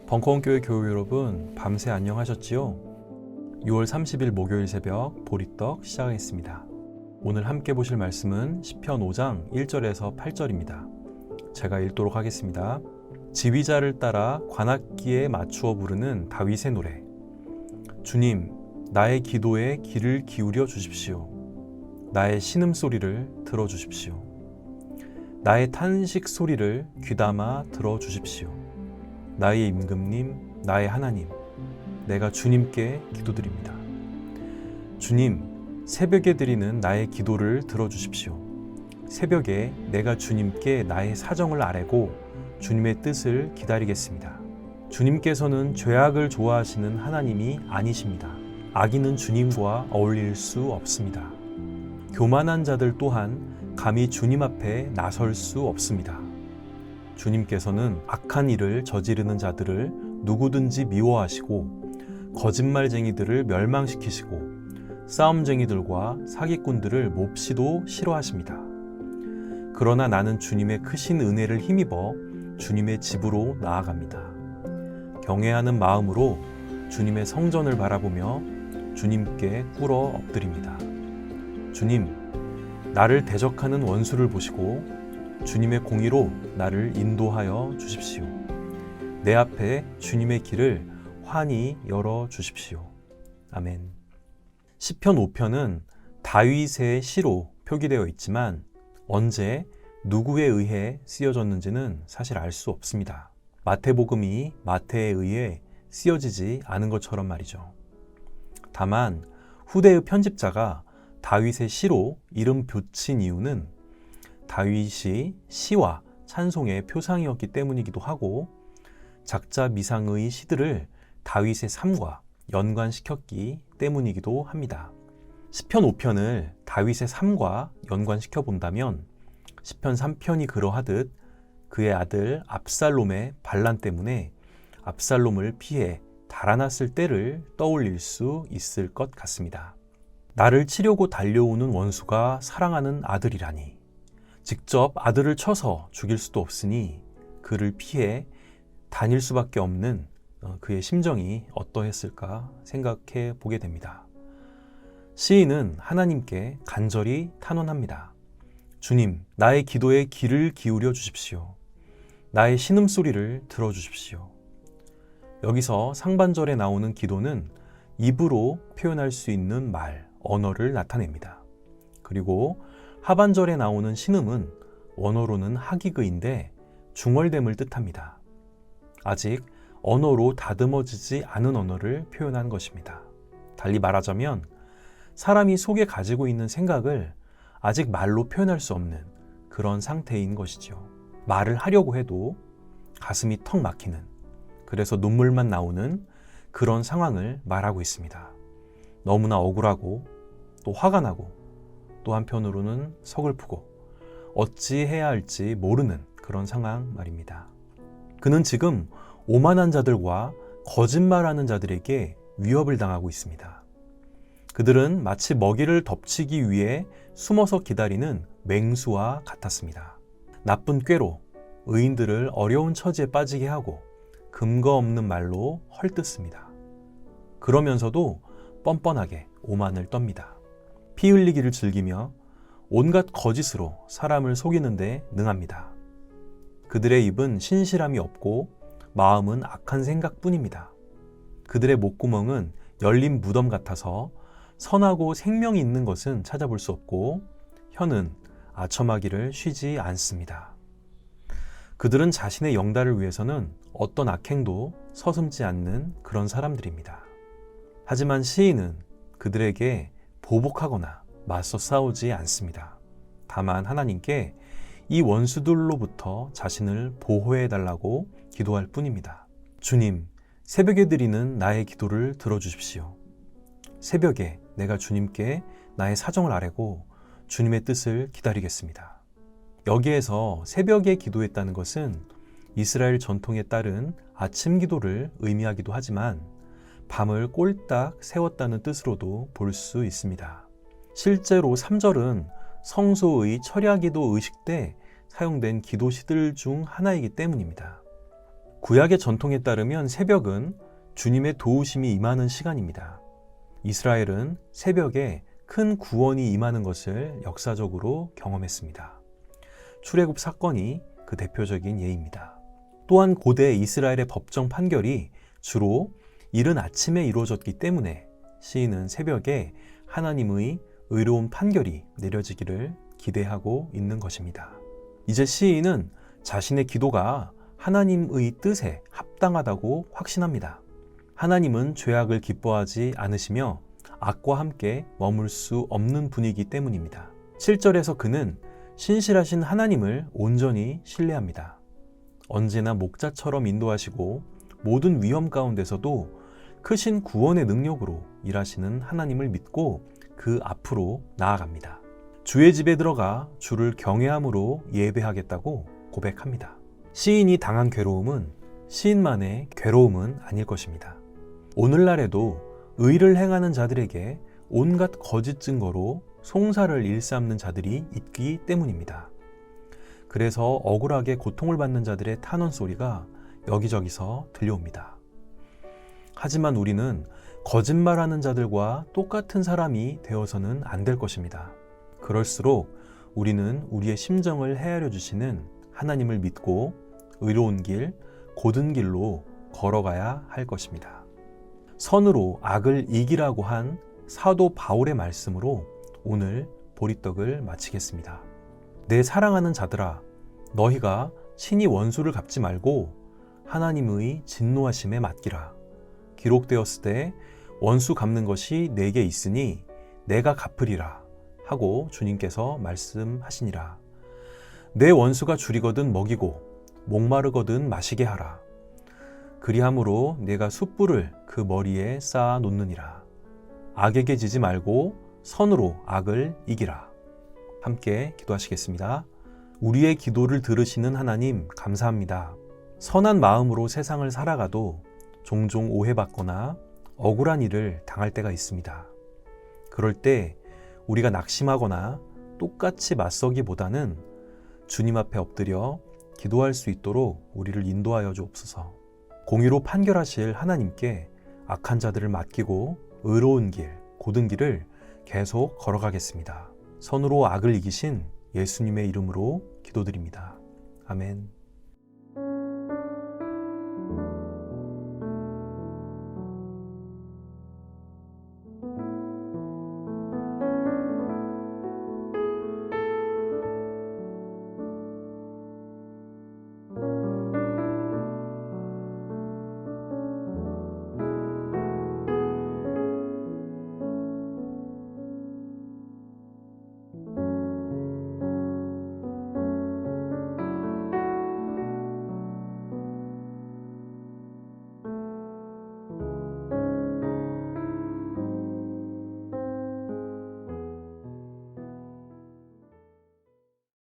벙커원교회 교회 여러분, 밤새 안녕하셨지요? 6월 30일 목요일 새벽 보리떡 시작하겠습니다. 오늘 함께 보실 말씀은 시편 5장 1절에서 8절입니다. 제가 읽도록 하겠습니다. 지휘자를 따라 관악기에 맞추어 부르는 다윗의 노래. 주님, 나의 기도에 귀를 기울여 주십시오. 나의 신음소리를 들어주십시오. 나의 탄식 소리를 귀담아 들어주십시오. 나의 임금님, 나의 하나님, 내가 주님께 기도드립니다. 주님, 새벽에 드리는 나의 기도를 들어주십시오. 새벽에 내가 주님께 나의 사정을 아뢰고 주님의 뜻을 기다리겠습니다. 주님께서는 죄악을 좋아하시는 하나님이 아니십니다. 악인은 주님과 어울릴 수 없습니다. 교만한 자들 또한 감히 주님 앞에 나설 수 없습니다. 주님께서는 악한 일을 저지르는 자들을 누구든지 미워하시고 거짓말쟁이들을 멸망시키시고 싸움쟁이들과 사기꾼들을 몹시도 싫어하십니다. 그러나 나는 주님의 크신 은혜를 힘입어 주님의 집으로 나아갑니다. 경외하는 마음으로 주님의 성전을 바라보며 주님께 꿇어 엎드립니다. 주님, 나를 대적하는 원수를 보시고 주님의 공의로 나를 인도하여 주십시오. 내 앞에 주님의 길을 환히 열어 주십시오. 아멘. 시편 5편은 다윗의 시로 표기되어 있지만 언제 누구에 의해 쓰여졌는지는 사실 알 수 없습니다. 마태복음이 마태에 의해 쓰여지지 않은 것처럼 말이죠. 다만 후대의 편집자가 다윗의 시로 이름 붙인 이유는 다윗이 시와 찬송의 표상이었기 때문이기도 하고 작자 미상의 시들을 다윗의 삶과 연관시켰기 때문이기도 합니다. 시편 5편을 다윗의 삶과 연관시켜 본다면 시편 3편이 그러하듯 그의 아들 압살롬의 반란 때문에 압살롬을 피해 달아났을 때를 떠올릴 수 있을 것 같습니다. 나를 치려고 달려오는 원수가 사랑하는 아들이라니. 직접 아들을 쳐서 죽일 수도 없으니 그를 피해 다닐 수밖에 없는 그의 심정이 어떠했을까 생각해 보게 됩니다. 시인은 하나님께 간절히 탄원합니다. 주님, 나의 기도에 귀를 기울여 주십시오. 나의 신음소리를 들어주십시오. 여기서 상반절에 나오는 기도는 입으로 표현할 수 있는 말, 언어를 나타냅니다. 그리고 하반절에 나오는 신음은 원어로는 하기그인데 중얼됨을 뜻합니다. 아직 언어로 다듬어지지 않은 언어를 표현한 것입니다. 달리 말하자면 사람이 속에 가지고 있는 생각을 아직 말로 표현할 수 없는 그런 상태인 것이죠. 말을 하려고 해도 가슴이 턱 막히는, 그래서 눈물만 나오는 그런 상황을 말하고 있습니다. 너무나 억울하고 또 화가 나고 또 한편으로는 서글프고 어찌해야 할지 모르는 그런 상황 말입니다. 그는 지금 오만한 자들과 거짓말하는 자들에게 위협을 당하고 있습니다. 그들은 마치 먹이를 덮치기 위해 숨어서 기다리는 맹수와 같았습니다. 나쁜 꾀로 의인들을 어려운 처지에 빠지게 하고 근거 없는 말로 헐뜯습니다. 그러면서도 뻔뻔하게 오만을 떱니다. 피 흘리기를 즐기며 온갖 거짓으로 사람을 속이는데 능합니다. 그들의 입은 신실함이 없고 마음은 악한 생각뿐입니다. 그들의 목구멍은 열린 무덤 같아서 선하고 생명이 있는 것은 찾아볼 수 없고 혀는 아첨하기를 쉬지 않습니다. 그들은 자신의 영달을 위해서는 어떤 악행도 서슴지 않는 그런 사람들입니다. 하지만 시인은 그들에게 보복하거나 맞서 싸우지 않습니다. 다만 하나님께 이 원수들로부터 자신을 보호해달라고 기도할 뿐입니다. 주님, 새벽에 드리는 나의 기도를 들어주십시오. 새벽에 내가 주님께 나의 사정을 아뢰고 주님의 뜻을 기다리겠습니다. 여기에서 새벽에 기도했다는 것은 이스라엘 전통에 따른 아침 기도를 의미하기도 하지만 밤을 꼴딱 세웠다는 뜻으로도 볼 수 있습니다. 실제로 3절은 성소의 철야기도 의식 때 사용된 기도 시들 중 하나이기 때문입니다. 구약의 전통에 따르면 새벽은 주님의 도우심이 임하는 시간입니다. 이스라엘은 새벽에 큰 구원이 임하는 것을 역사적으로 경험했습니다. 출애굽 사건이 그 대표적인 예입니다. 또한 고대 이스라엘의 법정 판결이 주로 이른 아침에 이루어졌기 때문에 시인은 새벽에 하나님의 의로운 판결이 내려지기를 기대하고 있는 것입니다. 이제 시인은 자신의 기도가 하나님의 뜻에 합당하다고 확신합니다. 하나님은 죄악을 기뻐하지 않으시며 악과 함께 머물 수 없는 분이기 때문입니다. 7절에서 그는 신실하신 하나님을 온전히 신뢰합니다. 언제나 목자처럼 인도하시고 모든 위험 가운데서도 크신 구원의 능력으로 일하시는 하나님을 믿고 그 앞으로 나아갑니다. 주의 집에 들어가 주를 경외함으로 예배하겠다고 고백합니다. 시인이 당한 괴로움은 시인만의 괴로움은 아닐 것입니다. 오늘날에도 의를 행하는 자들에게 온갖 거짓 증거로 송사를 일삼는 자들이 있기 때문입니다. 그래서 억울하게 고통을 받는 자들의 탄원 소리가 여기저기서 들려옵니다. 하지만 우리는 거짓말하는 자들과 똑같은 사람이 되어서는 안 될 것입니다. 그럴수록 우리는 우리의 심정을 헤아려 주시는 하나님을 믿고 의로운 길, 곧은 길로 걸어가야 할 것입니다. 선으로 악을 이기라고 한 사도 바울의 말씀으로 오늘 보리떡을 마치겠습니다. 내 사랑하는 자들아, 너희가 친히 원수를 갚지 말고 하나님의 진노하심에 맡기라. 기록되었을 때 원수 갚는 것이 내게 있으니 내가 갚으리라 하고 주님께서 말씀하시니라. 내 원수가 줄이거든 먹이고 목마르거든 마시게 하라. 그리함으로 내가 숯불을 그 머리에 쌓아 놓느니라. 악에게 지지 말고 선으로 악을 이기라. 함께 기도하시겠습니다. 우리의 기도를 들으시는 하나님 감사합니다. 선한 마음으로 세상을 살아가도 종종 오해받거나 억울한 일을 당할 때가 있습니다. 그럴 때 우리가 낙심하거나 똑같이 맞서기보다는 주님 앞에 엎드려 기도할 수 있도록 우리를 인도하여 주옵소서. 공의로 판결하실 하나님께 악한 자들을 맡기고 의로운 길, 곧은 길을 계속 걸어가겠습니다. 선으로 악을 이기신 예수님의 이름으로 기도드립니다. 아멘.